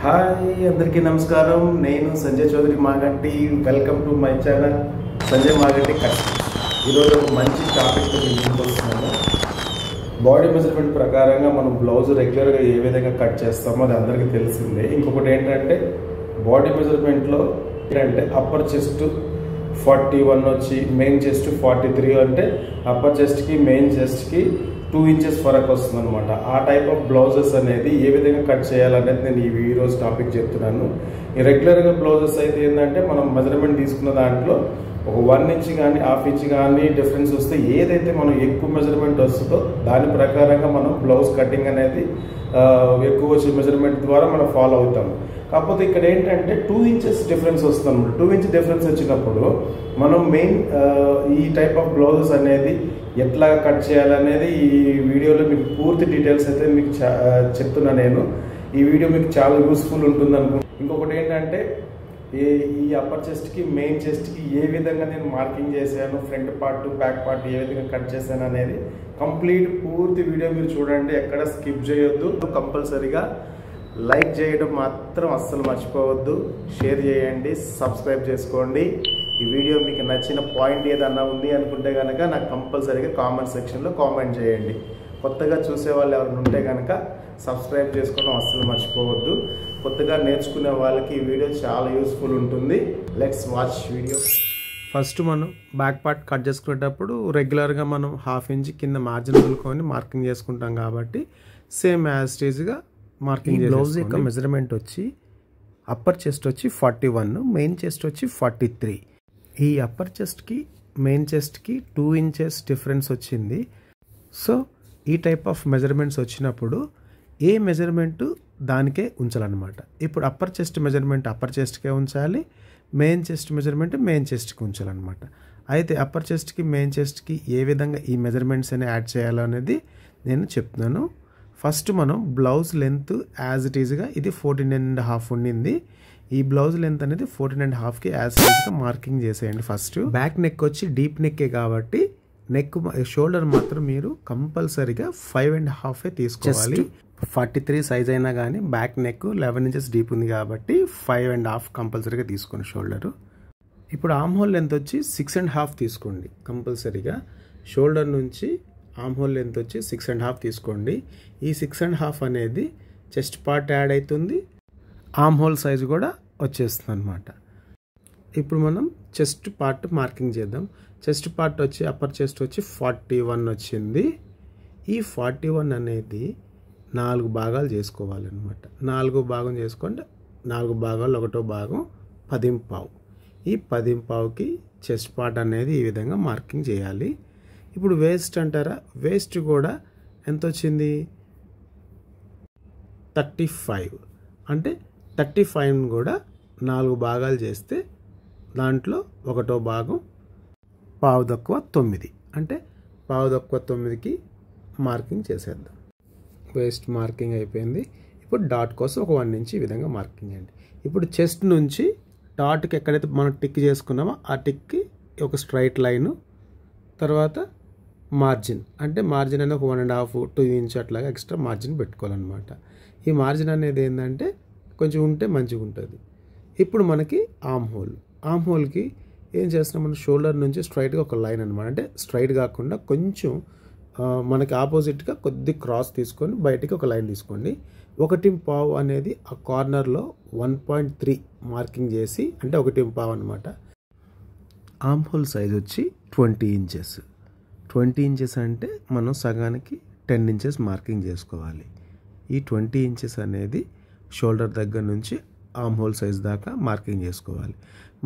Hi అందరికీ నమస్కారం. నేను Sanjay Chaudhary Maganti. Welcome to my channel Sanjay Maganti cuts. ఈరోజు ఒక మంచి టాపిక్తో ముందుకు వస్తున్నాను. బాడీ మెజర్మెంట్ ప్రకారంగా మనం బ్లౌజ్ రెగ్యులర్గా ఏ విధంగా కట్ చేస్తామో అది అందరికీ తెలిసిందే. ఇంకొకటి ఏంటంటే బాడీ మెజర్మెంట్లో ఏంటంటే అప్పర్ చెస్ట్ 41 వచ్చి మెయిన్ చెస్ట్ 43 అంటే అప్పర్ చెస్ట్కి మెయిన్ చెస్ట్కి 2 ఇంచెస్ ఫరక్ వస్తుంది అనమాట. ఆ టైప్ ఆఫ్ బ్లౌజెస్ అనేది ఏ విధంగా కట్ చేయాలనేది నేను ఈరోజు టాపిక్ చెప్తున్నాను. ఈ రెగ్యులర్గా బ్లౌజెస్ అయితే ఏంటంటే మనం మెజర్మెంట్ తీసుకున్న దాంట్లో ఒక 1 ఇంచ్ కానీ 1/2 ఇంచ్ కానీ డిఫరెన్స్ వస్తే ఏదైతే మనం ఎక్కువ మెజర్మెంట్ వస్తుందో దాని ప్రకారంగా మనం బ్లౌజ్ కటింగ్ అనేది ఎక్కువ వచ్చే మెజర్మెంట్ ద్వారా మనం ఫాలో అవుతాం. కాకపోతే ఇక్కడ ఏంటంటే 2 ఇంచెస్ డిఫరెన్స్ వస్తుంది అనమాట. 2 ఇంచ్ డిఫరెన్స్ వచ్చినప్పుడు మనం మెయిన్ ఈ టైప్ ఆఫ్ బ్లౌజెస్ అనేది ఎట్లా కట్ చేయాలనేది ఈ వీడియోలో మీకు పూర్తి డీటెయిల్స్ అయితే మీకు చెప్తున్నా నేను. ఈ వీడియో మీకు చాలా యూస్ఫుల్ ఉంటుంది అనుకుంటున్నాను. ఇంకొకటి ఏంటంటే ఈ అప్పర్ చెస్ట్కి మెయిన్ చెస్ట్కి ఏ విధంగా నేను మార్కింగ్ చేశాను, front part back part A విధంగా కట్ చేశాను అనేది కంప్లీట్ పూర్తి వీడియో మీరు చూడండి. ఎక్కడ స్కిప్ చేయొద్దు. కంపల్సరీగా లైక్ చేయడం మాత్రం అస్సలు మర్చిపోవద్దు. షేర్ చేయండి, సబ్స్క్రైబ్ చేసుకోండి. ఈ వీడియో మీకు నచ్చిన పాయింట్ ఏదన్నా ఉంది అనుకుంటే కనుక నాకు కంపల్సరీగా కామెంట్ సెక్షన్లో కామెంట్ చేయండి. కొత్తగా చూసే వాళ్ళు ఎవరైనా ఉంటే కనుక సబ్స్క్రైబ్ చేసుకోవడం అస్సలు మర్చిపోవద్దు. కొత్తగా నేర్చుకునే వాళ్ళకి ఈ వీడియో చాలా యూస్ఫుల్ ఉంటుంది. Let's watch video. ఫస్ట్ మనం బ్యాక్ పార్ట్ కట్ చేసుకునేటప్పుడు రెగ్యులర్గా మనం 1/2 ఇంచ్ కింద మార్జిన్ వదులుకొని మార్కింగ్ చేసుకుంటాం కాబట్టి సేమ్ యాజ్ టీజ్గా మార్కింగ్. బ్లౌజ్ యొక్క మెజర్మెంట్ వచ్చి అప్పర్ చెస్ట్ వచ్చి 41, మెయిన్ చెస్ట్ వచ్చి 43. ఈ అప్పర్ చెస్ట్కి మెయిన్ చెస్ట్కి 2 ఇంచెస్ డిఫరెన్స్ వచ్చింది. సో ఈ టైప్ ఆఫ్ మెజర్మెంట్స్ వచ్చినప్పుడు ఏ మెజర్మెంటు దానికే ఉంచాలన్నమాట. ఇప్పుడు అప్పర్ చెస్ట్ మెజర్మెంట్ అప్పర్ చెస్ట్కే ఉంచాలి, మెయిన్ చెస్ట్ మెజర్మెంట్ మెయిన్ చెస్ట్కి ఉంచాలన్నమాట. అయితే అప్పర్ చెస్ట్కి మెయిన్ చెస్ట్కి ఏ విధంగా ఈ మెజర్మెంట్స్ అని యాడ్ చేయాలో అనేది నేను చెప్తున్నాను. ఫస్ట్ మనం బ్లౌజ్ లెంత్ యాజ్ ఇట్ ఈజ్గా ఇది 14.5 ఉండింది. ఈ బ్లౌజ్ లెంత్ అనేది 14.5కి యాజ్ ఇట్ ఈజ్గా మార్కింగ్ చేసేయండి. ఫస్ట్ బ్యాక్ నెక్ వచ్చి డీప్ నెక్కే కాబట్టి నెక్ షోల్డర్ మాత్రం మీరు కంపల్సరీగా 5.5 తీసుకోవాలి. 43 సైజ్ అయినా కానీ బ్యాక్ నెక్ 11 ఇంచెస్ డీప్ ఉంది కాబట్టి 5.5 కంపల్సరీగా తీసుకోండి షోల్డరు. ఇప్పుడు ఆర్మ్ హోల్ లెంత్ వచ్చి 6.5 తీసుకోండి కంపల్సరీగా. షోల్డర్ నుంచి ఆర్మ్ హోల్ లెంత్ వచ్చి 6.5 తీసుకోండి. ఈ 6.5 అనేది చెస్ట్ పార్ట్ యాడ్ అవుతుంది, ఆర్మ్ హోల్ సైజు కూడా వచ్చేస్తుంది అనమాట. ఇప్పుడు మనం చెస్ట్ పార్ట్ మార్కింగ్ చేద్దాం. చెస్ట్ పార్ట్ వచ్చి అప్పర్ చెస్ట్ వచ్చి 41 వచ్చింది. ఈ 41 అనేది 4 భాగాలు చేసుకోవాలన్నమాట. 4 భాగం చేసుకోండి. 4 భాగాలు 1వ భాగం 10.5. ఈ 10.5కి చెస్ట్ పార్ట్ అనేది ఈ విధంగా మార్కింగ్ చేయాలి. ఇప్పుడు వేస్ట్ అంటారా, వేస్ట్ కూడా ఎంత వచ్చింది 35. అంటే 35ని కూడా 4 భాగాలు చేస్తే దాంట్లో 1వ భాగం 9.5 అంటే 9.5కి మార్కింగ్ చేసేద్దాం. వేస్ట్ మార్కింగ్ అయిపోయింది. ఇప్పుడు డాట్ కోసం ఒక 1 ఇంచ్ ఈ విధంగా మార్కింగ్ చేయండి. ఇప్పుడు చెస్ట్ నుంచి డాట్కి ఎక్కడైతే మనం టిక్ చేసుకున్నామో ఆ టిక్కి ఒక స్ట్రైట్ లైను, తర్వాత మార్జిన్ అంటే మార్జిన్ అనేది ఒక 1.5 2 ఇంచ్ అట్లాగా ఎక్స్ట్రా మార్జిన్ పెట్టుకోవాలన్నమాట. ఈ మార్జిన్ అనేది ఏంటంటే కొంచెం ఉంటే మంచిగా ఉంటుంది. ఇప్పుడు మనకి ఆర్మ్ హోల్కి ఏం చేస్తున్నాం, మనం షోల్డర్ నుంచి స్ట్రైట్గా ఒక లైన్ అనమాట. అంటే స్ట్రైట్ కాకుండా కొంచెం మనకి ఆపోజిట్గా కొద్ది క్రాస్ తీసుకొని బయటికి ఒక లైన్ తీసుకోండి. 1.5 అనేది ఆ కార్నర్లో 1.3 మార్కింగ్ చేసి అంటే 1.5 అనమాట. ఆర్మ్ హోల్ సైజ్ వచ్చి 20 ఇంచెస్. 20 ఇంచెస్ అంటే మనం సగానికి 10 ఇంచెస్ మార్కింగ్ చేసుకోవాలి. ఈ 20 ఇంచెస్ అనేది షోల్డర్ దగ్గర నుంచి ఆర్మ్ హోల్ సైజ్ దాకా మార్కింగ్ చేసుకోవాలి.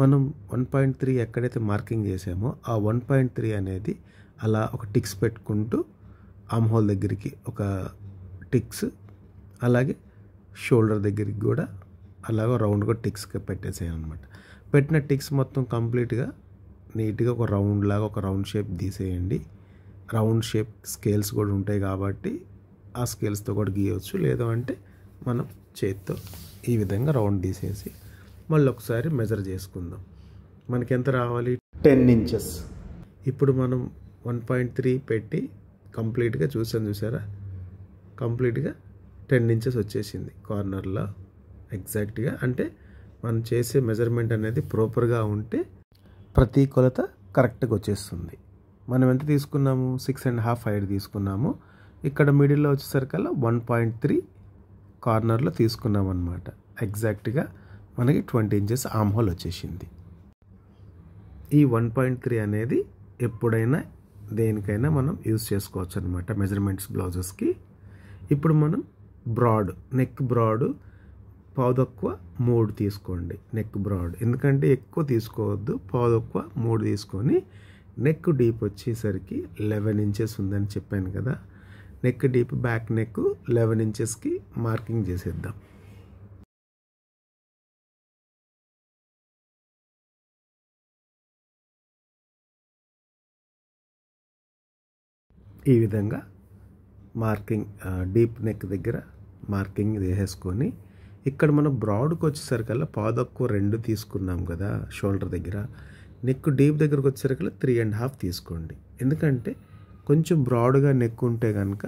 మనం 1.3 ఎక్కడైతే మార్కింగ్ చేసామో ఆ 1.3 అనేది అలా ఒక టిక్స్ పెట్టుకుంటూ ఆర్మ్ హోల్ దగ్గరికి ఒక టిక్స్, అలాగే షోల్డర్ దగ్గరికి కూడా అలాగ రౌండ్గా టిక్స్ పెట్టేసేయాలన్నమాట. పెట్టిన టిక్స్ మొత్తం కంప్లీట్గా నీట్గా ఒక రౌండ్ లాగా ఒక రౌండ్ షేప్ తీసేయండి. రౌండ్ షేప్ స్కేల్స్ కూడా ఉంటాయి కాబట్టి ఆ స్కేల్స్తో కూడా గీయవచ్చు. లేదు అంటే మనం చేతితో ఈ విధంగా రౌండ్ తీసేసి మళ్ళీ ఒకసారి మెజర్ చేసుకుందాం. మనకి ఎంత రావాలి 10 ఇంచెస్. ఇప్పుడు మనం 1.3 పెట్టి కంప్లీట్గా చూసారా, కంప్లీట్గా 10 ఇంచెస్ వచ్చేసింది కార్నర్లో. ఎగ్జాక్ట్గా అంటే మనం చేసే మెజర్మెంట్ అనేది ప్రాపర్గా ఉంటే ప్రతి కొలత కరెక్ట్గా వచ్చేస్తుంది. మనం ఎంత తీసుకున్నాము, 6.5 హైట్ తీసుకున్నాము. ఇక్కడ మిడిల్లో వచ్చేసరికల్లా 1.3 కార్నర్లో తీసుకున్నాం అనమాట. ఎగ్జాక్ట్గా మనకి 20 ఇంచెస్ ఆర్మ్ హోల్ వచ్చేసింది. ఈ 1.3 అనేది ఎప్పుడైనా దేనికైనా మనం యూజ్ చేసుకోవచ్చు అనమాట మెజర్మెంట్స్ బ్లౌజెస్కి. ఇప్పుడు మనం బ్రాడ్, నెక్ బ్రాడ్ 3 తీసుకోండి. నెక్ బ్రాడ్ ఎందుకంటే ఎక్కువ తీసుకోవద్దు, 3 తీసుకొని నెక్ డీప్ వచ్చేసరికి 11 ఇంచెస్ ఉందని చెప్పాను కదా. నెక్ డీప్ బ్యాక్ నెక్ 11 ఇంచెస్కి మార్కింగ్ చేసేద్దాం. ఈ విధంగా మార్కింగ్ డీప్ నెక్ దగ్గర మార్కింగ్ వేసేసుకొని ఇక్కడ మనం బ్రాడ్కి వచ్చేసరికల్లా 2 తీసుకున్నాం కదా షోల్డర్ దగ్గర. నెక్ డీప్ దగ్గరకు వచ్చేసరికల్లా 3.5 తీసుకోండి. ఎందుకంటే కొంచెం బ్రాడ్గా నెక్ ఉంటే కనుక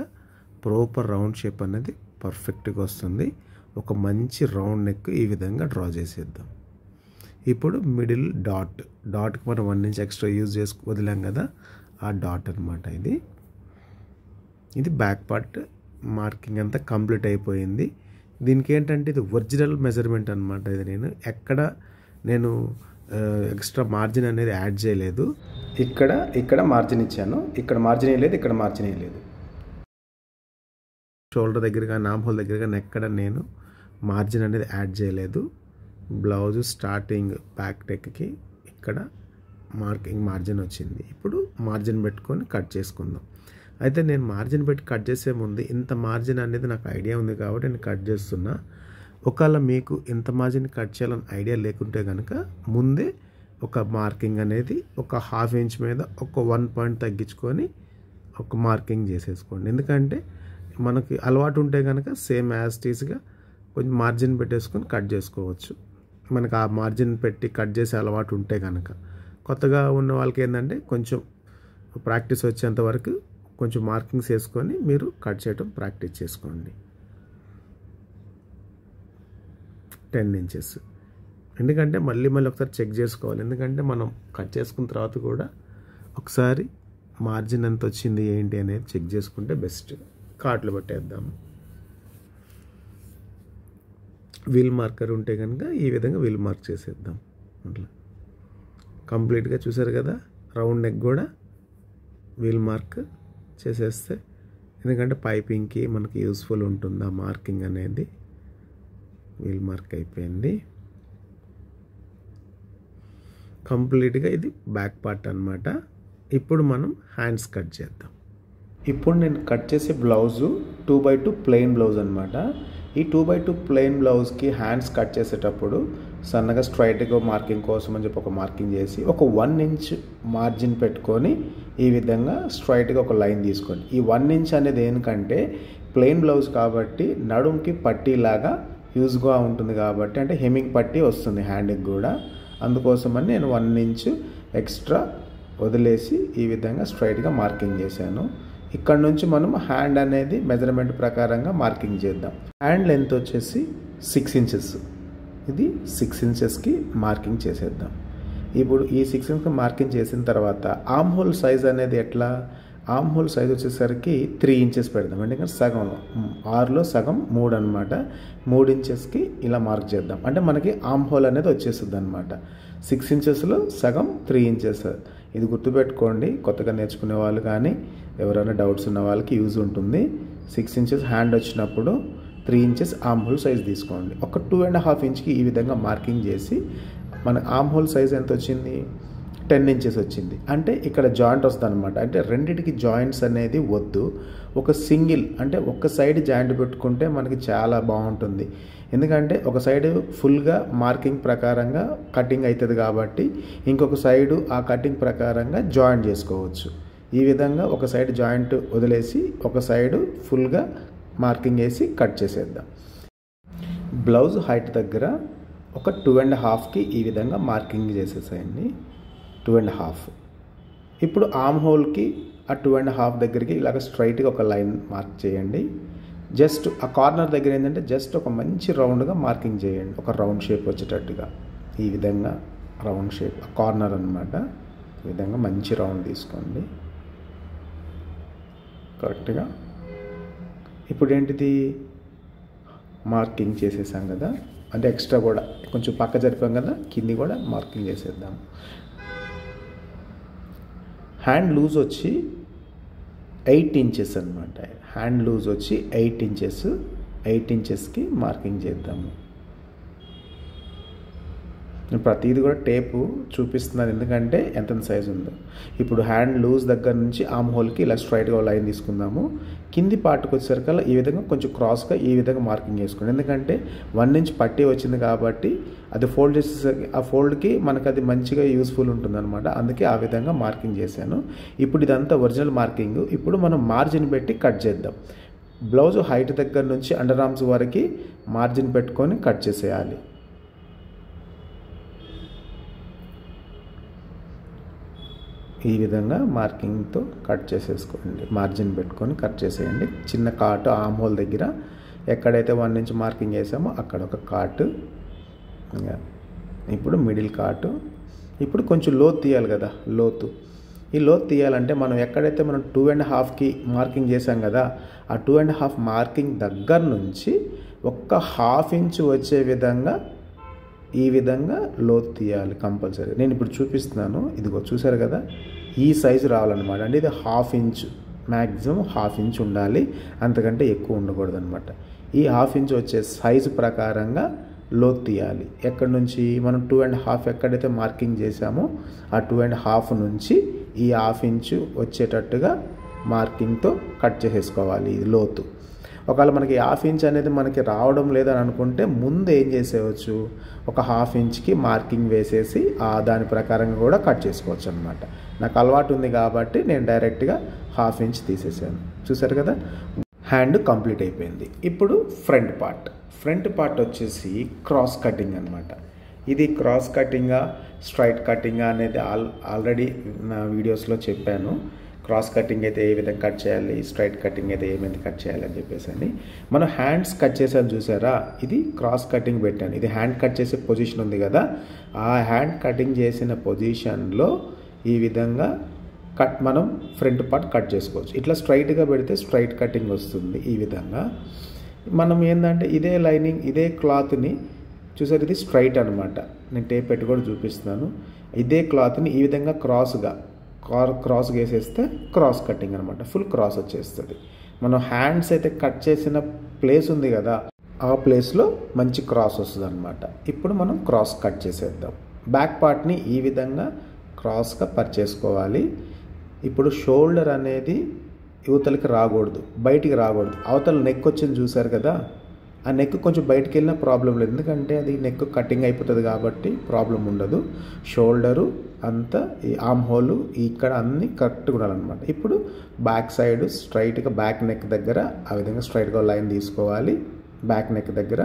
ప్రాపర్ రౌండ్ షేప్ అనేది పర్ఫెక్ట్గా వస్తుంది. ఒక మంచి రౌండ్ నెక్ ఈ విధంగా డ్రా చేసేద్దాం. ఇప్పుడు మిడిల్ డాట్కి మనం 1 ఇంచ్ ఎక్స్ట్రా యూజ్ వదిలాం కదా, ఆ డాట్ అనమాట ఇది బ్యాక్ పార్ట్ మార్కింగ్ అంతా కంప్లీట్ అయిపోయింది. దీనికి ఏంటంటే ఇది ఒరిజినల్ మెజర్మెంట్ అనమాట. ఇది నేను ఎక్స్ట్రా మార్జిన్ అనేది యాడ్ చేయలేదు. ఇక్కడ మార్జిన్ ఇచ్చాను, ఇక్కడ మార్జిన్ వేయలేదు, ఇక్కడ మార్జిన్ వేయలేదు. షోల్డర్ దగ్గరగా ఆర్మ్ హోల్ దగ్గరగా ఎక్కడ నేను మార్జిన్ అనేది యాడ్ చేయలేదు. బ్లౌజ్ స్టార్టింగ్ బ్యాక్ నెక్కి ఇక్కడ మార్జిన్ వచ్చింది. ఇప్పుడు మార్జిన్ పెట్టుకొని కట్ చేసుకుందాం. అయితే నేను మార్జిన్ పెట్టి కట్ చేసే ముందు ఇంత మార్జిన్ అనేది నాకు ఐడియా ఉంది కాబట్టి నేను కట్ చేస్తున్నా. ఒకవేళ మీకు ఇంత మార్జిన్ కట్ చేయాలని ఐడియా లేకుంటే కనుక ముందే ఒక మార్కింగ్ అనేది ఒక 1/2 ఇంచ్ మీద ఒక 1 పాయింట్ తగ్గించుకొని ఒక మార్కింగ్ చేసేసుకోండి. ఎందుకంటే మనకి అలవాటు ఉంటే కనుక సేమ్ యాజ్ టీస్గా కొంచెం మార్జిన్ పెట్టేసుకొని కట్ చేసుకోవచ్చు. మనకు ఆ మార్జిన్ పెట్టి కట్ చేసే అలవాటు ఉంటే కనుక. కొత్తగా ఉన్న వాళ్ళకి ఏంటంటే కొంచెం ప్రాక్టీస్ వచ్చేంత వరకు కొంచెం మార్కింగ్స్ వేసుకొని మీరు కట్ చేయడం ప్రాక్టీస్ చేసుకోండి. 10 ఇంచెస్ ఎందుకంటే మళ్ళీ ఒకసారి చెక్ చేసుకోవాలి. ఎందుకంటే మనం కట్ చేసుకున్న తర్వాత కూడా ఒకసారి మార్జిన్ ఎంత వచ్చింది ఏంటి అనేది చెక్ చేసుకుంటే బెస్ట్. కార్ట్లు పెట్టేద్దాము. వీల్ మార్కర్ ఉంటే కనుక ఈ విధంగా వీల్ మార్క్ చేసేద్దాం. అట్లా కంప్లీట్గా చూసారు కదా, రౌండ్ నెక్ కూడా వీల్ మార్క్ చేసేస్తే ఎందుకంటే పైపింగ్కి మనకి యూస్ఫుల్ ఉంటుంది ఆ మార్కింగ్ అనేది. వీల్ మార్క్ అయిపోయింది కంప్లీట్గా. ఇది బ్యాక్ పార్ట్ అనమాట. ఇప్పుడు మనం హ్యాండ్స్ కట్ చేద్దాం. ఇప్పుడు నేను కట్ చేసే బ్లౌజు 2x2 ప్లెయిన్ బ్లౌజ్ అనమాట. ఈ 2x2 ప్లెయిన్ బ్లౌజ్కి హ్యాండ్స్ కట్ చేసేటప్పుడు సన్నగా స్ట్రైట్గా మార్కింగ్ కోసం అని చెప్పి ఒక మార్కింగ్ చేసి ఒక 1 ఇంచ్ మార్జిన్ పెట్టుకొని ఈ విధంగా స్ట్రైట్గా ఒక లైన్ తీసుకోండి. ఈ 1 ఇంచ్ అనేది ఎందుకంటే ప్లెయిన్ బ్లౌజ్ కాబట్టి నడుంకి పట్టీలాగా యూజ్గా ఉంటుంది కాబట్టి, అంటే హెమ్మింగ్ పట్టీ వస్తుంది హ్యాండ్కి కూడా. అందుకోసమని నేను 1 ఇంచ్ ఎక్స్ట్రా వదిలేసి ఈ విధంగా స్ట్రైట్గా మార్కింగ్ చేశాను. ఇక్కడ నుంచి మనం హ్యాండ్ అనేది మెజర్మెంట్ ప్రకారంగా మార్కింగ్ చేద్దాం. హ్యాండ్ లెంత్ వచ్చేసి 6 ఇంచెస్. ఇది 6 ఇంచెస్కి మార్కింగ్ చేసేద్దాం. ఇప్పుడు ఈ 6 ఇంచెస్కి మార్కింగ్ చేసిన తర్వాత ఆర్మ్ హోల్ సైజ్ అనేది ఎట్లా, ఆర్మ్ హోల్ సైజ్ వచ్చేసరికి 3 ఇంచెస్ పెడదాం. ఎందుకంటే సగం 6లో సగం 3 అనమాట. 3 ఇంచెస్కి ఇలా మార్క్ చేద్దాం. అంటే మనకి ఆర్మ్ హోల్ అనేది వచ్చేస్తుంది అనమాట. 6 ఇంచెస్లో సగం 3 ఇంచెస్. ఇది గుర్తుపెట్టుకోండి, కొత్తగా నేర్చుకునే వాళ్ళు కానీ ఎవరైనా డౌట్స్ ఉన్న వాళ్ళకి యూజ్ ఉంటుంది. 6 ఇంచెస్ హ్యాండ్ వచ్చినప్పుడు 3 ఇంచెస్ ఆర్మ్ హోల్ సైజ్ తీసుకోండి. ఒక 2.5 ఇంచ్కి ఈ విధంగా మార్కింగ్ చేసి మన ఆర్మ్ హోల్ సైజ్ ఎంత వచ్చింది, 10 ఇంచెస్ వచ్చింది. అంటే ఇక్కడ జాయింట్ వస్తుంది అనమాట. అంటే రెండిటికి జాయింట్స్ అనేది వద్దు, ఒక సింగిల్ అంటే ఒక సైడ్ జాయింట్ పెట్టుకుంటే మనకి చాలా బాగుంటుంది. ఎందుకంటే ఒక సైడ్ ఫుల్గా మార్కింగ్ ప్రకారంగా కటింగ్ అవుతుంది కాబట్టి ఇంకొక సైడు ఆ కటింగ్ ప్రకారంగా జాయింట్ చేసుకోవచ్చు. ఈ విధంగా ఒక సైడ్ జాయింట్ వదిలేసి ఒక సైడు ఫుల్గా మార్కింగ్ వేసి కట్ చేసేద్దాం. బ్లౌజ్ హైట్ దగ్గర ఒక 2.5కి ఈ విధంగా మార్కింగ్ చేసేసేయండి. 2.5. ఇప్పుడు ఆర్మ్ హోల్కి ఆ 2.5 దగ్గరికి ఇలాగ స్ట్రైట్గా ఒక లైన్ మార్క్ చేయండి. జస్ట్ ఆ కార్నర్ దగ్గర ఏంటంటే జస్ట్ ఒక మంచి రౌండ్గా మార్కింగ్ చేయండి, ఒక రౌండ్ షేప్ వచ్చేటట్టుగా. ఈ విధంగా రౌండ్ షేప్ కార్నర్ అనమాట. ఈ విధంగా మంచి రౌండ్ తీసుకోండి కరెక్ట్గా. ఇప్పుడు ఏంటిది మార్కింగ్ చేసేసాం కదా, అంటే ఎక్స్ట్రా కూడా కొంచెం పక్క జరిపాం కదా, కింది కూడా మార్కింగ్ చేసేద్దాం. హ్యాండ్ లూజ్ వచ్చి 8 ఇంచెస్ అనమాట. హ్యాండ్ లూజ్ వచ్చి 8 ఇంచెస్. 8 ఇంచెస్కి మార్కింగ్ చేద్దాము. నేను ప్రతిదీ కూడా టేపు చూపిస్తున్నాను ఎందుకంటే ఎంత సైజు ఉందో. ఇప్పుడు హ్యాండ్ లూజ్ దగ్గర నుంచి ఆర్మ్ హోల్కి ఇలా స్ట్రైట్గా లైన్ తీసుకుందాము. కింది పార్ట్కి వచ్చేసరికల్లా ఈ విధంగా కొంచెం క్రాస్గా ఈ విధంగా మార్కింగ్ చేసుకోండి. ఎందుకంటే 1 ఇంచ్ పట్టి వచ్చింది కాబట్టి అది ఫోల్డ్ చేసేసరికి ఆ ఫోల్డ్కి మనకు అది మంచిగా యూస్ఫుల్ ఉంటుందన్నమాట. అందుకే ఆ విధంగా మార్కింగ్ చేశాను. ఇప్పుడు ఇదంతా ఒరిజినల్ మార్కింగ్. ఇప్పుడు మనం మార్జిన్ పెట్టి కట్ చేద్దాం. బ్లౌజ్ హైట్ దగ్గర నుంచి అండర్ ఆర్మ్స్ వరకు మార్జిన్ పెట్టుకొని కట్ చేసేయాలి. ఈ విధంగా మార్కింగ్తో కట్ చేసేసుకోండి. మార్జిన్ పెట్టుకొని కట్ చేసేయండి. చిన్న కాటు ఆర్మ్ హోల్ దగ్గర ఎక్కడైతే 1 ఇంచ్ మార్కింగ్ వేసామో అక్కడ ఒక కాటు. ఇప్పుడు మిడిల్ కాటు. ఇప్పుడు కొంచెం లోతు తీయాలి కదా, లోతు. ఈ లోతు తీయాలంటే మనం ఎక్కడైతే మనం 2.5కి మార్కింగ్ చేసాం కదా, ఆ 2.5 మార్కింగ్ దగ్గర నుంచి ఒక్క 1/2 ఇంచ్ వచ్చే విధంగా ఈ విధంగా లోతు తీయాలి కంపల్సరీ. నేను ఇప్పుడు చూపిస్తున్నాను. ఇదిగో చూసారు కదా, ఈ సైజు రావాలన్నమాట. అంటే ఇది 1/2 ఇంచ్, మ్యాక్సిమం 1/2 ఇంచ్ ఉండాలి, అంతకంటే ఎక్కువ ఉండకూడదు అనమాట. ఈ 1/2 ఇంచ్ వచ్చే సైజు ప్రకారంగా లోతు తీయాలి. ఎక్కడి నుంచి మనం 2.5 ఎక్కడైతే మార్కింగ్ చేసామో ఆ 2.5 నుంచి ఈ 1/2 ఇంచ్ వచ్చేటట్టుగా మార్కింగ్తో కట్ చేసేసుకోవాలి ఇది లోతు. ఒకవేళ మనకి 1/2 ఇంచ్ అనేది మనకి రావడం లేదని అనుకుంటే ముందు ఏం చేసేవచ్చు, ఒక 1/2 ఇంచ్కి మార్కింగ్ వేసేసి దాని ప్రకారంగా కూడా కట్ చేసుకోవచ్చు అనమాట. నాకు అలవాటు ఉంది కాబట్టి నేను డైరెక్ట్గా 1/2 ఇంచ్ తీసేసాను. చూసారు కదా, హ్యాండ్ కంప్లీట్ అయిపోయింది. ఇప్పుడు ఫ్రంట్ పార్ట్ వచ్చేసి క్రాస్ కటింగ్ అనమాట. ఇది క్రాస్ కటింగా స్ట్రైట్ కటింగా అనేది ఆల్రెడీ నా వీడియోస్లో చెప్పాను. క్రాస్ కటింగ్ అయితే ఏ విధంగా కట్ చేయాలి, స్ట్రైట్ కటింగ్ అయితే ఏ విధంగా కట్ చేయాలి అని చెప్పేసి అని. మనం హ్యాండ్స్ కట్ చేసాను చూసారా, ఇది క్రాస్ కటింగ్ పెట్టాను. ఇది హ్యాండ్ కట్ చేసే పొజిషన్ ఉంది కదా, ఆ హ్యాండ్ కటింగ్ చేసిన పొజిషన్లో ఈ విధంగా మనం ఫ్రంట్ పార్ట్ కట్ చేసుకోవచ్చు. ఇట్లా స్ట్రైట్గా పెడితే స్ట్రైట్ కటింగ్ వస్తుంది. ఈ విధంగా మనం ఏంటంటే ఇదే లైనింగ్ ఇదే క్లాత్ని చూసారు, ఇది స్ట్రైట్ అనమాట. నేను టేప్ పెట్టి కూడా చూపిస్తున్నాను. ఇదే క్లాత్ని ఈ విధంగా క్రాస్గా వేసేస్తే క్రాస్ కటింగ్ అనమాట, ఫుల్ క్రాస్ వచ్చేస్తుంది. మనం హ్యాండ్స్ అయితే కట్ చేసిన ప్లేస్ ఉంది కదా, ఆ ప్లేస్లో మంచి క్రాస్ వస్తుంది అనమాట. ఇప్పుడు మనం క్రాస్ కట్ చేసేద్దాం. బ్యాక్ పార్ట్ని ఈ విధంగా క్రాస్గా పరిచేసుకోవాలి. ఇప్పుడు షోల్డర్ అనేది యువతలకి రాకూడదు, బయటికి రాకూడదు. అవతల నెక్ వచ్చింది చూసారు కదా, ఆ నెక్ కొంచెం బయటికి వెళ్ళినా ప్రాబ్లం లేదు, ఎందుకంటే అది నెక్ కటింగ్ అయిపోతుంది కాబట్టి ప్రాబ్లం ఉండదు. షోల్డరు అంతా ఈ ఆర్మ్ హోలు ఇక్కడ అన్నీ కరెక్ట్గా ఉండాలన్నమాట. ఇప్పుడు బ్యాక్ సైడ్ స్ట్రైట్గా బ్యాక్ నెక్ దగ్గర ఆ విధంగా స్ట్రైట్గా లైన్ తీసుకోవాలి. బ్యాక్ నెక్ దగ్గర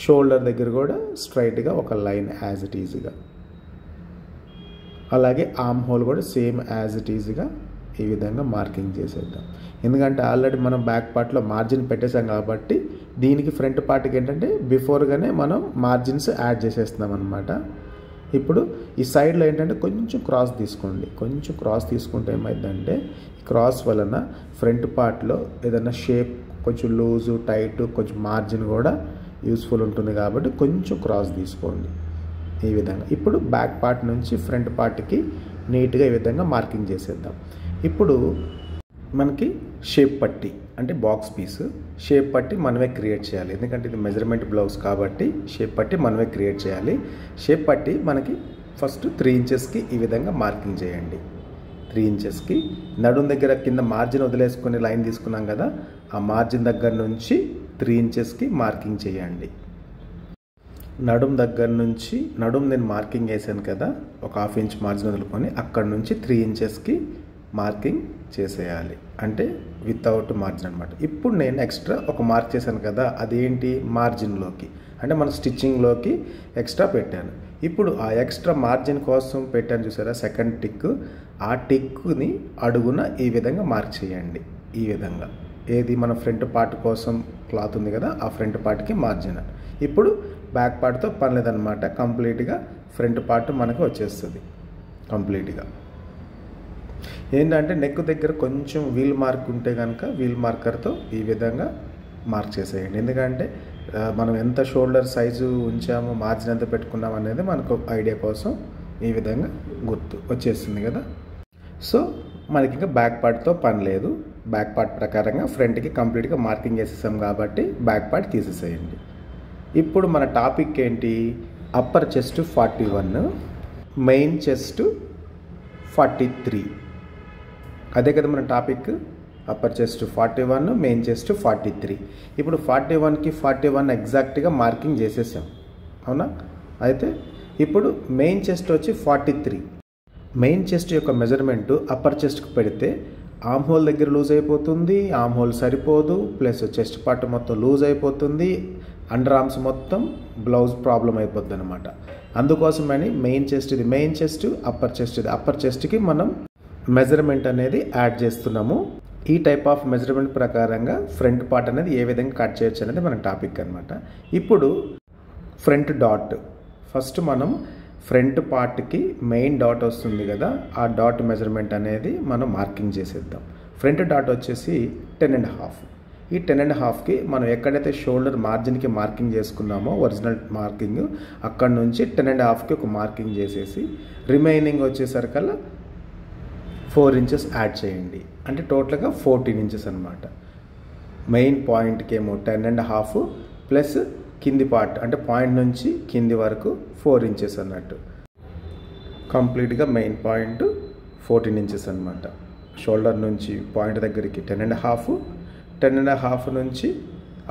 షోల్డర్ దగ్గర కూడా స్ట్రైట్గా ఒక లైన్ యాజ్ ఇట్ ఈజీగా, అలాగే ఆర్మ్ హోల్ కూడా సేమ్ యాజ్ ఇట్ ఈజీగా ఈ విధంగా మార్కింగ్ చేసేద్దాం. ఎందుకంటే ఆల్రెడీ మనం బ్యాక్ పార్ట్లో మార్జిన్ పెట్టేసాం కాబట్టి దీనికి ఫ్రంట్ పార్ట్కి ఏంటంటే బిఫోర్గానే మనం మార్జిన్స్ యాడ్ చేసేస్తున్నాం అనమాట. ఇప్పుడు ఈ సైడ్లో ఏంటంటే కొంచెం క్రాస్ తీసుకోండి. కొంచెం క్రాస్ తీసుకుంటే ఏమైందంటే క్రాస్ వలన ఫ్రంట్ పార్ట్లో ఏదైనా షేప్ కొంచెం లూజు టైట్ కొంచెం మార్జిన్ కూడా యూస్ఫుల్ ఉంటుంది కాబట్టి కొంచెం క్రాస్ తీసుకోండి ఈ విధంగా. ఇప్పుడు బ్యాక్ పార్ట్ నుంచి ఫ్రంట్ పార్ట్కి నీట్గా ఈ విధంగా మార్కింగ్ చేసేద్దాం. ఇప్పుడు మనకి షేప్ పట్టి అంటే బాక్స్ పీస్ షేప్ పట్టి మనమే క్రియేట్ చేయాలి. ఎందుకంటే ఇది మెజర్మెంట్ బ్లౌజ్ కాబట్టి షేప్ పట్టి మనమే క్రియేట్ చేయాలి. షేప్ పట్టి మనకి ఫస్ట్ 3 ఇంచెస్కి ఈ విధంగా మార్కింగ్ చేయండి. 3 ఇంచెస్కి నడుం దగ్గర కింద మార్జిన్ వదిలేసుకొని లైన్ తీసుకున్నాం కదా, ఆ మార్జిన్ దగ్గర నుంచి 3 ఇంచెస్కి మార్కింగ్ చేయండి. నడుం దగ్గర నుంచి నేను మార్కింగ్ వేసాను కదా, ఒక 1/2 ఇంచ్ మార్జిన్ వదులుకొని అక్కడ నుంచి 3 ఇంచెస్కి మార్కింగ్ చేసేయాలి, అంటే వితౌట్ మార్జిన్ అనమాట. ఇప్పుడు నేను ఎక్స్ట్రా ఒక మార్క్ చేశాను కదా, అదేంటి మార్జిన్లోకి అంటే మన స్టిచ్చింగ్లోకి ఎక్స్ట్రా పెట్టాను. ఇప్పుడు ఆ ఎక్స్ట్రా మార్జిన్ కోసం పెట్టాను చూసారా సెకండ్ టిక్, ఆ టిక్ని అడుగున ఈ విధంగా మార్క్ చేయండి. ఈ విధంగా ఏది మన ఫ్రంట్ పార్ట్ కోసం క్లాత్ ఉంది కదా, ఆ ఫ్రంట్ పార్ట్కి మార్జిన్. ఇప్పుడు బ్యాక్ పార్ట్తో పని లేదనమాట, కంప్లీట్గా ఫ్రంట్ పార్ట్ మనకు వచ్చేస్తుంది కంప్లీట్గా. ఏంటంటే నెక్ దగ్గర కొంచెం వీల్ మార్క్ ఉంటే కనుక వీల్ మార్కర్తో ఈ విధంగా మార్క్ చేసేయండి. ఎందుకంటే మనం ఎంత షోల్డర్ సైజు ఉంచామో, మార్జిన్ ఎంత పెట్టుకున్నాం అనేది మనకు ఐడియా కోసం ఈ విధంగా గుర్తు వచ్చేస్తుంది కదా. సో మనకి ఇంకా బ్యాక్ పార్ట్తో పని లేదు. బ్యాక్ పార్ట్ ప్రకారంగా ఫ్రంట్కి కంప్లీట్గా మార్కింగ్ చేసేసాం కాబట్టి బ్యాక్ పార్ట్ తీసేసేయండి. ఇప్పుడు మన టాపిక్ ఏంటి? Upper chest 41, main chest 43. అదే కదా మన topic. Upper chest 41, main chest 43. ఇప్పుడు 41కి 41 ఎగ్జాక్ట్గా మార్కింగ్ చేసేసాం, అవునా? అయితే ఇప్పుడు మెయిన్ చెస్ట్ వచ్చి 43. మెయిన్ చెస్ట్ యొక్క మెజర్మెంటు అప్పర్ చెస్ట్కి పెడితే ఆమ్ హోల్ దగ్గర లూజ్ అయిపోతుంది, ఆమ్ హోల్ సరిపోదు, ప్లస్ చెస్ట్ పార్ట్ మొత్తం లూజ్ అయిపోతుంది, అండర్ ఆర్మ్స్ మొత్తం బ్లౌజ్ ప్రాబ్లం అయిపోద్ది అనమాట. అందుకోసమని మెయిన్ చెస్ట్ ఇది మెయిన్ చెస్ట్, అప్పర్ చెస్ట్ ఇది అప్పర్ చెస్ట్కి మనం మెజర్మెంట్ అనేది యాడ్ చేస్తున్నాము. ఈ టైప్ ఆఫ్ మెజర్మెంట్ ప్రకారంగా ఫ్రంట్ పార్ట్ అనేది ఏ విధంగా కట్ చేయొచ్చు అనేది మన టాపిక్ అనమాట. ఇప్పుడు ఫ్రంట్ డాట్. ఫస్ట్ మనం ఫ్రంట్ పార్ట్కి మెయిన్ డాట్ వస్తుంది కదా, ఆ డాట్ మెజర్మెంట్ అనేది మనం మార్కింగ్ చేసేద్దాం. ఫ్రంట్ డాట్ వచ్చేసి 10.5. ఈ 10.5కి మనం ఎక్కడైతే షోల్డర్ మార్జిన్కి మార్కింగ్ చేసుకున్నామో ఒరిజినల్ మార్కింగ్, అక్కడ నుంచి 10.5కి ఒక మార్కింగ్ చేసేసి రిమైనింగ్ వచ్చేసరికల్లా 4 ఇంచెస్ యాడ్ చేయండి. అంటే టోటల్గా 14 ఇంచెస్ అనమాట. మెయిన్ పాయింట్కి ఏమో 10.5 ప్లస్ కింది పార్ట్ అంటే పాయింట్ నుంచి కింది వరకు 4 ఇంచెస్ అన్నట్టు. కంప్లీట్గా మెయిన్ పాయింట్ 14 ఇంచెస్ అనమాట. షోల్డర్ నుంచి పాయింట్ దగ్గరికి 10.5, 10.5 నుంచి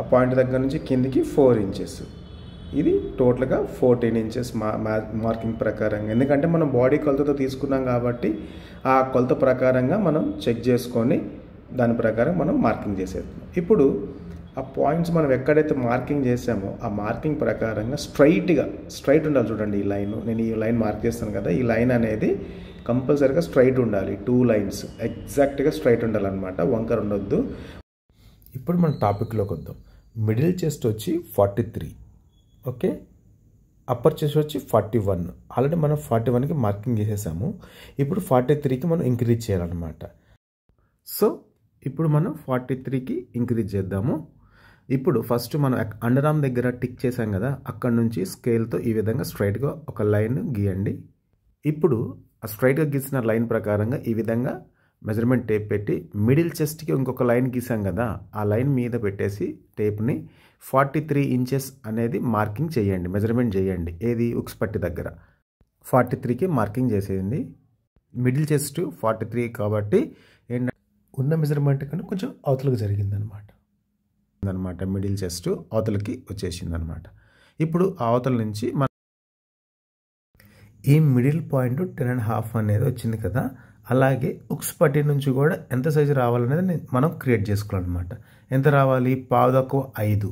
ఆ పాయింట్ దగ్గర నుంచి కిందికి 4 ఇంచెస్. ఇది టోటల్గా 14 ఇంచెస్ మార్కింగ్ ప్రకారంగా. ఎందుకంటే మనం బాడీ కొలతతో తీసుకున్నాం కాబట్టి ఆ కొలత ప్రకారంగా మనం చెక్ చేసుకొని దాని ప్రకారం మనం మార్కింగ్ చేసేద్దాం. ఇప్పుడు ఆ పాయింట్స్ మనం ఎక్కడైతే మార్కింగ్ చేసామో ఆ మార్కింగ్ ప్రకారంగా స్ట్రైట్ ఉండాలి. చూడండి ఈ లైన్, నేను ఈ లైన్ మార్క్ చేస్తాను కదా, ఈ లైన్ అనేది కంపల్సరీగా స్ట్రైట్ ఉండాలి. 2 లైన్స్ ఎగ్జాక్ట్గా స్ట్రైట్ ఉండాలన్నమాట, వంకర ఉండొద్దు. ఇప్పుడు మన టాపిక్లోకి వద్దాం. మిడిల్ చెస్ట్ వచ్చి 43, ఓకే. అప్పర్ చెస్ట్ వచ్చి 41. ఆల్రెడీ మనం 41కి మార్కింగ్ చేసేసాము. ఇప్పుడు 43కి మనం ఇంక్రీజ్ చేయాలన్నమాట. సో ఇప్పుడు మనం 43కి ఇంక్రీజ్ చేద్దాము. ఇప్పుడు ఫస్ట్ మనం అండర్ ఆర్మ్ దగ్గర టిక్ చేసాం కదా, అక్కడ నుంచి స్కేల్తో ఈ విధంగా స్ట్రైట్గా ఒక లైన్ గీయండి. ఇప్పుడు ఆ స్ట్రైట్గా గీసిన లైన్ ప్రకారంగా ఈ విధంగా మెజర్మెంట్ టేప్ పెట్టి మిడిల్ చెస్ట్కి ఇంకొక లైన్ గీసాం కదా, ఆ లైన్ మీద పెట్టేసి టేప్ని 43 ఇంచెస్ అనేది మార్కింగ్ చేయండి, మెజర్మెంట్ చేయండి. ఏది ఉక్స్ పట్టి దగ్గర 43కి మార్కింగ్ చేసేయండి. మిడిల్ చెస్ట్ 43 కాబట్టి ఏంటంటే ఉన్న మెజర్మెంట్ కన్నా కొంచెం అవతలకు జరిగిందనమాట. మిడిల్ చెస్ట్ అవతలకి వచ్చేసిందనమాట. ఇప్పుడు అవతల నుంచి మన ఈ మిడిల్ పాయింట్ 10.5 అనేది వచ్చింది కదా, అలాగే ఉక్స్ పట్టి నుంచి కూడా ఎంత సైజు రావాలనేది మనం క్రియేట్ చేసుకోవాలన్నమాట. ఎంత రావాలి? 5/5.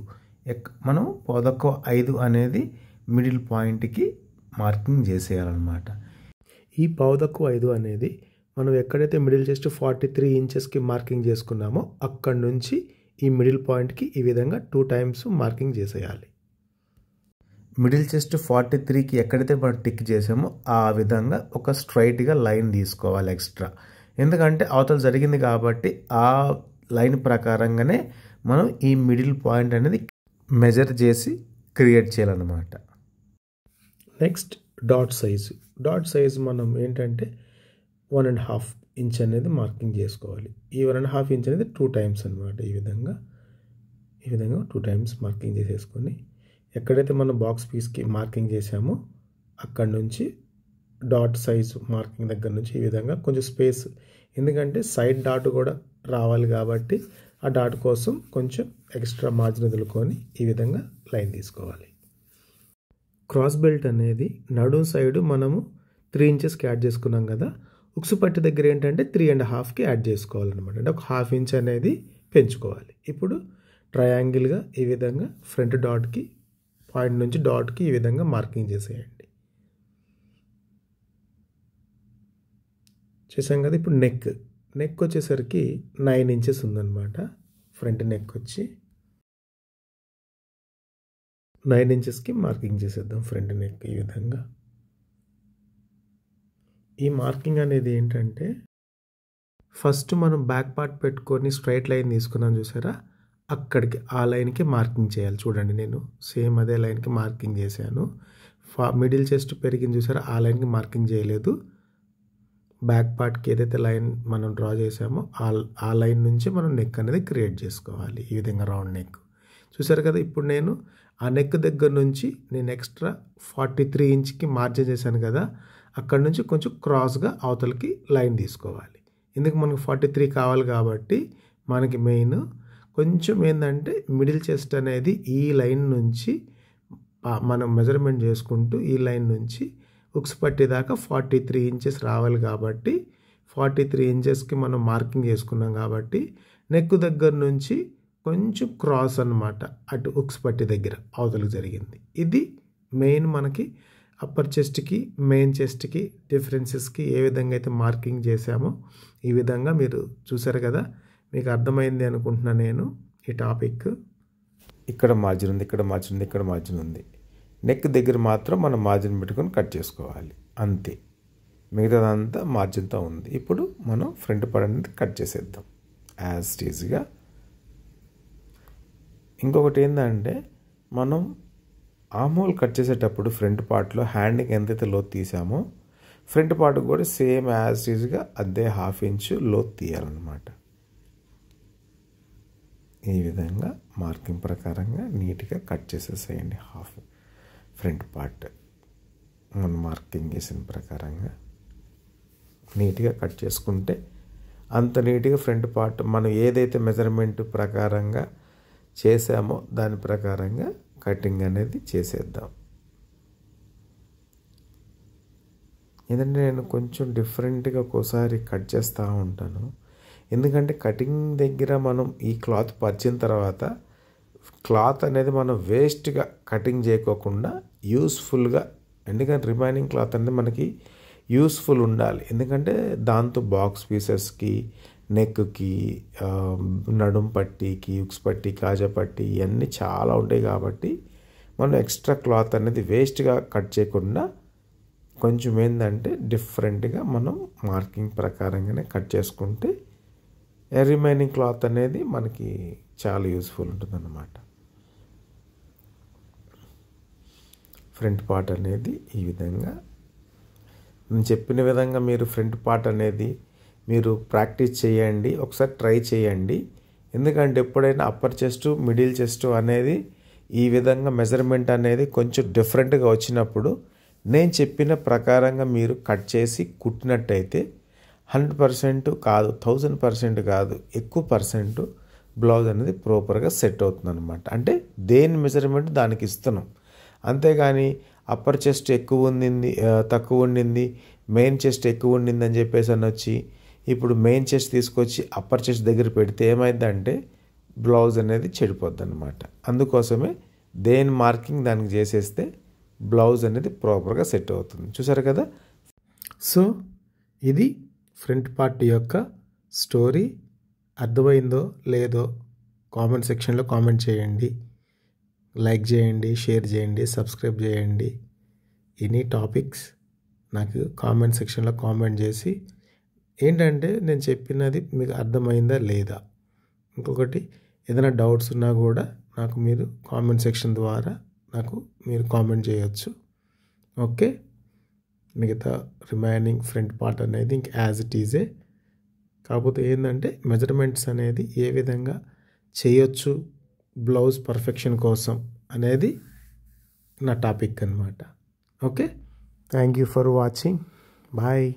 మనం 5/5 అనేది మిడిల్ పాయింట్కి మార్కింగ్ చేసేయాలన్నమాట. ఈ 5/5 అనేది మనం ఎక్కడైతే మిడిల్ చెస్ట్ 43 ఇంచెస్కి మార్కింగ్ చేసుకున్నామో అక్కడ నుంచి ఈ మిడిల్ పాయింట్కి ఈ విధంగా 2 టైమ్స్ మార్కింగ్ చేసేయాలి. మిడిల్ చెస్ట్ 43కి ఎక్కడైతే మనం టిక్ చేసామో ఆ విధంగా ఒక స్ట్రైట్గా లైన్ తీసుకోవాలి ఎక్స్ట్రా. ఎందుకంటే అవతల జరిగింది కాబట్టి ఆ లైన్ ప్రకారంగానే మనం ఈ మిడిల్ పాయింట్ అనేది మెజర్ చేసి క్రియేట్ చేయాలన్నమాట. నెక్స్ట్ డాట్ సైజ్ మనం ఏంటంటే 1.5 ఇంచ్ అనేది మార్కింగ్ చేసుకోవాలి. ఈ 1.5 ఇంచ్ అనేది 2 టైమ్స్ అనమాట. ఈ విధంగా 2 టైమ్స్ మార్కింగ్ చేసేసుకొని ఎక్కడైతే మనం బాక్స్ పీస్కి మార్కింగ్ చేసామో అక్కడ నుంచి డాట్ సైజ్ మార్కింగ్ దగ్గర నుంచి ఈ విధంగా కొంచెం స్పేస్, ఎందుకంటే సైడ్ డాట్ కూడా రావాలి కాబట్టి ఆ డాట్ కోసం కొంచెం ఎక్స్ట్రా మార్జిన్ వదులుకొని ఈ విధంగా లైన్ తీసుకోవాలి. క్రాస్ బెల్ట్ అనేది నడుం సైడు మనము 3 ఇంచెస్కి యాడ్ చేసుకున్నాం కదా, ఉక్సు పట్టి దగ్గర ఏంటంటే 3.5కి యాడ్ చేసుకోవాలన్నమాట. అంటే ఒక 1/2 ఇంచ్ అనేది పెంచుకోవాలి. ఇప్పుడు ట్రయాంగిల్గా ఈ విధంగా ఫ్రంట్ డాట్కి పాయింట్ నుంచి డాట్కి ఈ విధంగా మార్కింగ్ చేసేయండి. చేసాం కదా. ఇప్పుడు నెక్ వచ్చేసరికి 9 ఇంచెస్ ఉందన్నమాట. ఫ్రంట్ నెక్ వచ్చి 9 ఇంచెస్కి మార్కింగ్ చేసేద్దాం. ఫ్రంట్ నెక్ ఈ విధంగా. ఈ మార్కింగ్ అనేది ఏంటంటే ఫస్ట్ మనం బ్యాక్ పార్ట్ పెట్టుకొని స్ట్రైట్ లైన్ తీసుకున్నాం చూసారా, అక్కడికి ఆ లైన్కి మార్కింగ్ చేయాలి. చూడండి, నేను సేమ్ అదే లైన్కి మార్కింగ్ చేశాను. మిడిల్ చెస్ట్ పెరిగింది చూసారా, ఆ లైన్కి మార్కింగ్ చేయలేదు. బ్యాక్ పార్ట్కి ఏదైతే లైన్ మనం డ్రా చేసామో ఆ లైన్ నుంచి మనం నెక్ అనేది క్రియేట్ చేసుకోవాలి. ఈ విధంగా రౌండ్ నెక్ చూసారు కదా. ఇప్పుడు నేను ఆ నెక్ దగ్గర నుంచి నేను ఎక్స్ట్రా 43 ఇంచ్కి మార్జిన్ చేశాను కదా, అక్కడ నుంచి కొంచెం క్రాస్గా అవతలకి లైన్ తీసుకోవాలి. ఎందుకు మనకు 43 కావాలి కాబట్టి మనకి మెయిన్ కొంచెం ఏంటంటే మిడిల్ చెస్ట్ అనేది ఈ లైన్ నుంచి మనం మెజర్మెంట్ చేసుకుంటూ ఈ లైన్ నుంచి ఉక్స్ పట్టేదాకా 43 ఇంచెస్ రావాలి. కాబట్టి 43 ఇంచెస్కి మనం మార్కింగ్ చేసుకున్నాం కాబట్టి నెక్ దగ్గర నుంచి కొంచెం క్రాస్ అన్నమాట, అటు ఉక్స్ పట్టి దగ్గర అవతలకు జరిగింది. ఇది మెయిన్ మనకి అప్పర్ చెస్ట్కి మెయిన్ చెస్ట్కి డిఫరెన్సెస్కి ఏ విధంగా అయితే మార్కింగ్ చేశామో ఈ విధంగా మీరు చూసారు కదా. మీకు అర్థమైంది అనుకుంటున్నా నేను. ఈ టాపిక్ ఇక్కడ మార్జిన్ ఉంది, ఇక్కడ మార్జిన్ ఉంది, ఇక్కడ మార్జిన్ ఉంది. నెక్ దగ్గర మాత్రం మనం మార్జిన్ పెట్టుకొని కట్ చేసుకోవాలి అంతే. మిగతాదంతా మార్జిన్తో ఉంది. ఇప్పుడు మనం ఫ్రంట్ పార్ట్ అనేది కట్ చేసేద్దాం యాజ్ ఈజీగా. ఇంకొకటి ఏంటంటే మనం ఆర్మ్ కట్ చేసేటప్పుడు ఫ్రంట్ పార్ట్లో హ్యాండ్కి ఎంతైతే లోతు తీసామో ఫ్రంట్ పార్ట్ కూడా సేమ్ యాజ్ ఈజ్గా అదే 1/2 ఇంచు లోతు తీయాలన్నమాట. ఈ విధంగా మార్కింగ్ ప్రకారంగా నీట్గా కట్ చేసేసేయండి. హాఫ్ ఫ్రంట్ పార్ట్ మనం మార్కింగ్ చేసిన ప్రకారంగా నీట్గా కట్ చేసుకుంటే అంత నీట్గా ఫ్రంట్ పార్ట్ మనం ఏదైతే మెజర్మెంట్ ప్రకారంగా చేసామో దాని ప్రకారంగా కటింగ్ అనేది చేసేద్దాం. ఎందుకంటే నేను కొంచెం డిఫరెంట్గా ఒక్కోసారి కట్ చేస్తూ ఉంటాను. ఎందుకంటే కటింగ్ దగ్గర మనం ఈ క్లాత్ పరిచిన తర్వాత క్లాత్ అనేది మనం వేస్ట్గా కటింగ్ చేయకోకుండా యూస్ఫుల్గా, ఎందుకంటే రిమైనింగ్ క్లాత్ అనేది మనకి యూస్ఫుల్ ఉండాలి. ఎందుకంటే దాంతో బాక్స్ పీసెస్కి, నెక్కి, నడుం పట్టీకి, ఉక్స్ పట్టీ, కాజా పట్టీ ఇవన్నీ చాలా ఉంటాయి. కాబట్టి మనం ఎక్స్ట్రా క్లాత్ అనేది వేస్ట్గా కట్ చేయకుండా కొంచెం ఏంటంటే డిఫరెంట్గా మనం మార్కింగ్ ప్రకారంగానే కట్ చేసుకుంటే రిమైనింగ్ క్లాత్ అనేది మనకి చాలా యూస్ఫుల్ ఉంటుంది అన్నమాట. ఫ్రంట్ పార్ట్ అనేది ఈ విధంగా నేను చెప్పిన విధంగా మీరు ఫ్రంట్ పార్ట్ అనేది మీరు ప్రాక్టీస్ చేయండి, ఒకసారి ట్రై చేయండి. ఎందుకంటే ఎప్పుడైనా అప్పర్ చెస్ట్ మిడిల్ చెస్ట్ అనేది ఈ విధంగా మెజర్మెంట్ అనేది కొంచెం డిఫరెంట్గా వచ్చినప్పుడు నేను చెప్పిన ప్రకారంగా మీరు కట్ చేసి కుట్టినట్టయితే 100% కాదు, 1000% కాదు, ఎక్కువ పర్సెంట్ బ్లౌజ్ అనేది ప్రాపర్గా సెట్ అవుతుంది అనమాట. అంటే దేని మెజర్మెంట్ దానికి ఇస్తున్నాం. అంతేగాని అప్పర్ చెస్ట్ ఎక్కువ ఉండింది, తక్కువ ఉండింది, మెయిన్ చెస్ట్ ఎక్కువ ఉండింది అని చెప్పేసి అని వచ్చి ఇప్పుడు మెయిన్ చెస్ట్ తీసుకొచ్చి అప్పర్ చెస్ట్ దగ్గర పెడితే ఏమైందంటే బ్లౌజ్ అనేది చెడిపోద్ది అనమాట. అందుకోసమే దేని మార్కింగ్ దానికి చేసేస్తే బ్లౌజ్ అనేది ప్రాపర్గా సెట్ అవుతుంది. చూసారు కదా. సో ఇది ఫ్రంట్ పార్ట్ యొక్క స్టోరీ. అర్థమైందో లేదో కామెంట్ సెక్షన్లో కామెంట్ చేయండి, లైక్ చేయండి, షేర్ చేయండి, సబ్స్క్రైబ్ చేయండి. ఎనీ టాపిక్స్ నాకు కామెంట్ సెక్షన్లో కామెంట్ చేసి ఏంటంటే నేను చెప్పినది మీకు అర్థమైందా లేదా, ఇంకొకటి ఏదైనా డౌట్స్ ఉన్నా కూడా నాకు మీరు కామెంట్ సెక్షన్ ద్వారా నాకు మీరు కామెంట్ చేయొచ్చు. ఓకే, మిగతా రిమైనింగ్ ఫ్రంట్ పార్ట్ అనేది ఇంక యాజ్ ఇట్ ఈజే. కాకపోతే ఏంటంటే మెజర్మెంట్స్ అనేది ఏ విధంగా చేయొచ్చు బ్లౌజ్ పర్ఫెక్షన్ కోసం అనేది నా టాపిక్ అన్నమాట. Okay, thank you for watching. Bye.